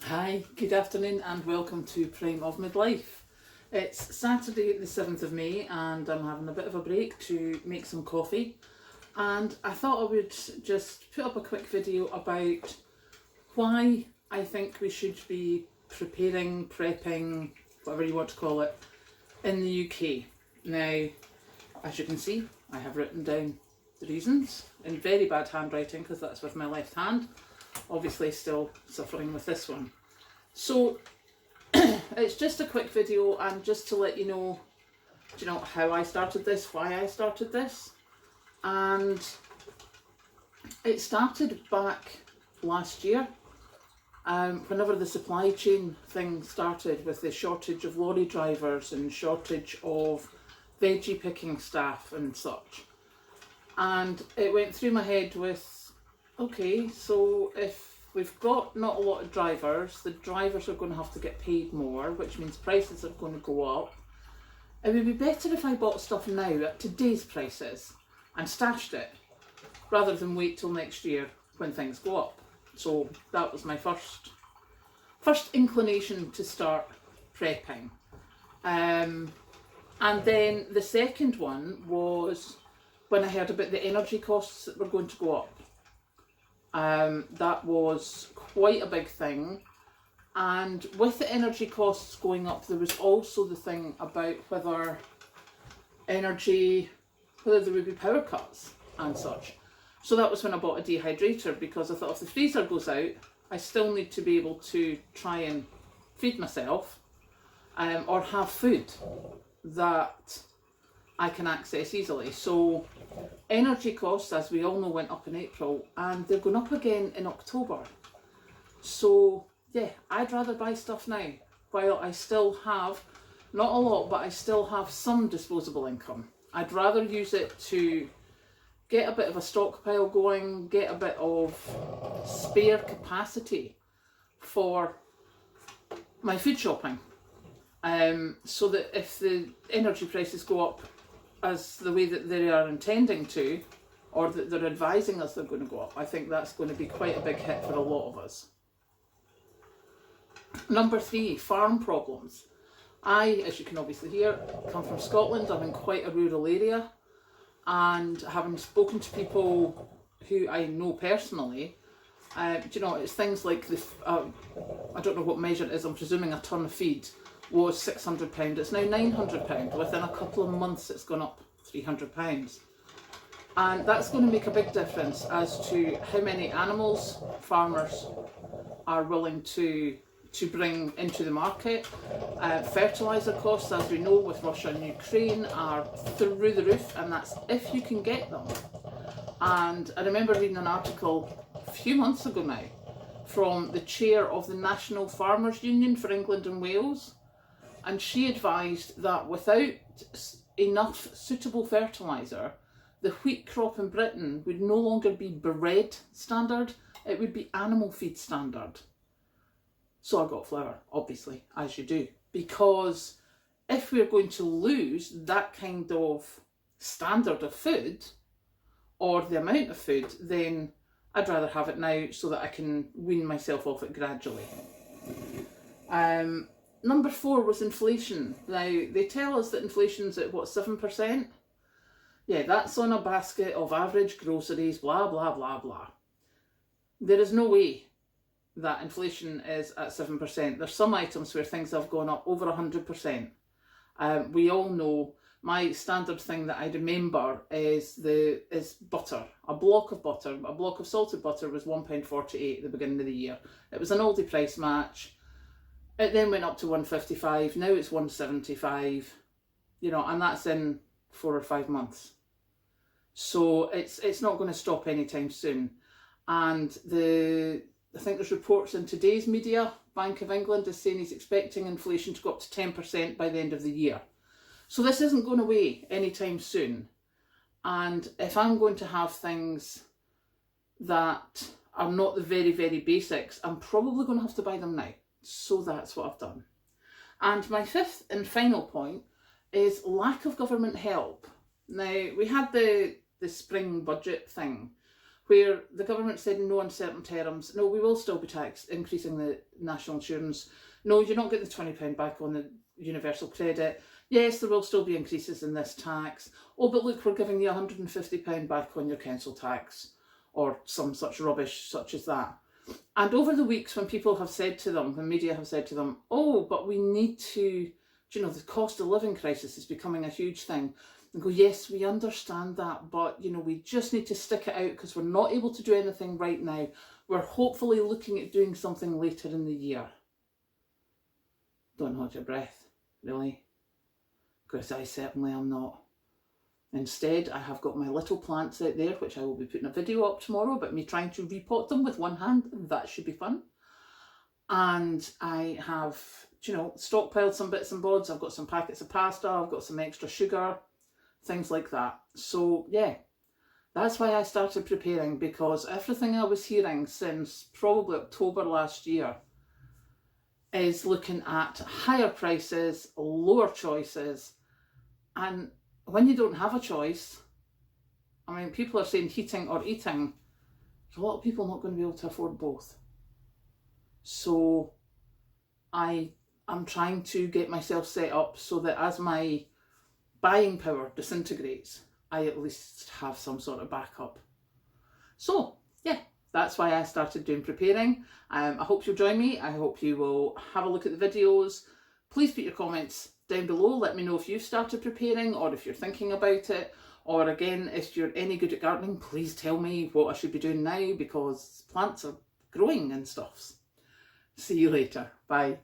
Hi, good afternoon and welcome to Prime of Midlife. It's Saturday the 7th of May and I'm having a bit of a break to make some coffee, and I thought I would just put up a quick video about why I think we should be prepping, whatever you want to call it, in the UK. Now, as you can see, I have written down the reasons in very bad handwriting because that's with my left hand. Obviously still suffering with this one. So it's just a quick video and just to let you know, how I started this, why I started this. And it started back last year, whenever the supply chain thing started with the shortage of lorry drivers and shortage of veggie picking staff and such. And it went through my head with, okay, so if we've got not a lot of drivers, the drivers are going to have to get paid more, which means prices are going to go up. It would be better if I bought stuff now at today's prices and stashed it, rather than wait till next year when things go up. So that was my first inclination to start prepping. And then the second one was when I heard about the energy costs that were going to go up. That was quite a big thing, and with the energy costs going up, there was also the thing about whether there would be power cuts and such. So that was when I bought a dehydrator, because I thought if the freezer goes out, I still need to be able to try and feed myself, or have food that I can access easily. So energy costs, as we all know, went up in April and they're going up again in October. So yeah, I'd rather buy stuff now while I still have, not a lot, but I still have some disposable income. I'd rather use it to get a bit of a stockpile going, get a bit of spare capacity for my food shopping. So that if the energy prices go up as the way that they are intending to, or that they're advising us they're going to go up, I think that's going to be quite a big hit for a lot of us. Number 3, farm problems. I, as you can obviously hear, come from Scotland. I'm in quite a rural area, and having spoken to people who I know personally, it's things like I don't know what measure it is, I'm presuming a tonne of feed was £600, it's now £900. Within a couple of months it's gone up £300. And that's going to make a big difference as to how many animals farmers are willing to bring into the market. Fertiliser costs, as we know, with Russia and Ukraine are through the roof, and that's if you can get them. And I remember reading an article a few months ago now from the chair of the National Farmers Union for England and Wales, and she advised that without enough suitable fertiliser, the wheat crop in Britain would no longer be bread standard, it would be animal feed standard. So I got flour, obviously, as you do, because if we're going to lose that kind of standard of food, or the amount of food, then I'd rather have it now so that I can wean myself off it gradually. Number 4 was inflation. Now, they tell us that inflation's at, 7%? Yeah, that's on a basket of average groceries, blah, blah, blah, blah. There is no way that inflation is at 7%. There's some items where things have gone up over 100%. We all know my standard thing that I remember is butter. A block of salted butter was £1.48 at the beginning of the year. It was an Aldi price match. It then went up to £1.55, now it's £1.75, and that's in 4 or 5 months. So it's not going to stop anytime soon. And I think there's reports in today's media, Bank of England is saying he's expecting inflation to go up to 10% by the end of the year. So this isn't going away anytime soon. And if I'm going to have things that are not the very, very basics, I'm probably going to have to buy them now. So that's what I've done. And my 5th and final point is lack of government help. Now, we had the spring budget thing where the government said in no uncertain terms, no, we will still be increasing the national insurance. No, you're not getting the £20 back on the universal credit. Yes, there will still be increases in this tax. Oh, but look, we're giving you £150 back on your council tax, or some such rubbish such as that. And over the weeks when people have said to them, when media have said to them, oh, but we need to, the cost of living crisis is becoming a huge thing. And go, yes, we understand that, but, we just need to stick it out because we're not able to do anything right now. We're hopefully looking at doing something later in the year. Don't hold your breath, really, because I certainly am not. Instead, I have got my little plants out there, which I will be putting a video up tomorrow about me trying to repot them with one hand. That should be fun. And I have, stockpiled some bits and bobs. I've got some packets of pasta. I've got some extra sugar, things like that. So, yeah, that's why I started preparing, because everything I was hearing since probably October last year is looking at higher prices, lower choices, and when you don't have a choice, people are saying heating or eating. There's a lot of people not going to be able to afford both. So I am trying to get myself set up so that as my buying power disintegrates, I at least have some sort of backup. So, yeah, that's why I started doing preparing. I hope you'll join me. I hope you will have a look at the videos. Please put your comments down below. Let me know if you've started preparing, or if you're thinking about it, or again, if you're any good at gardening, please tell me what I should be doing now, because plants are growing and stuff. See you later. Bye.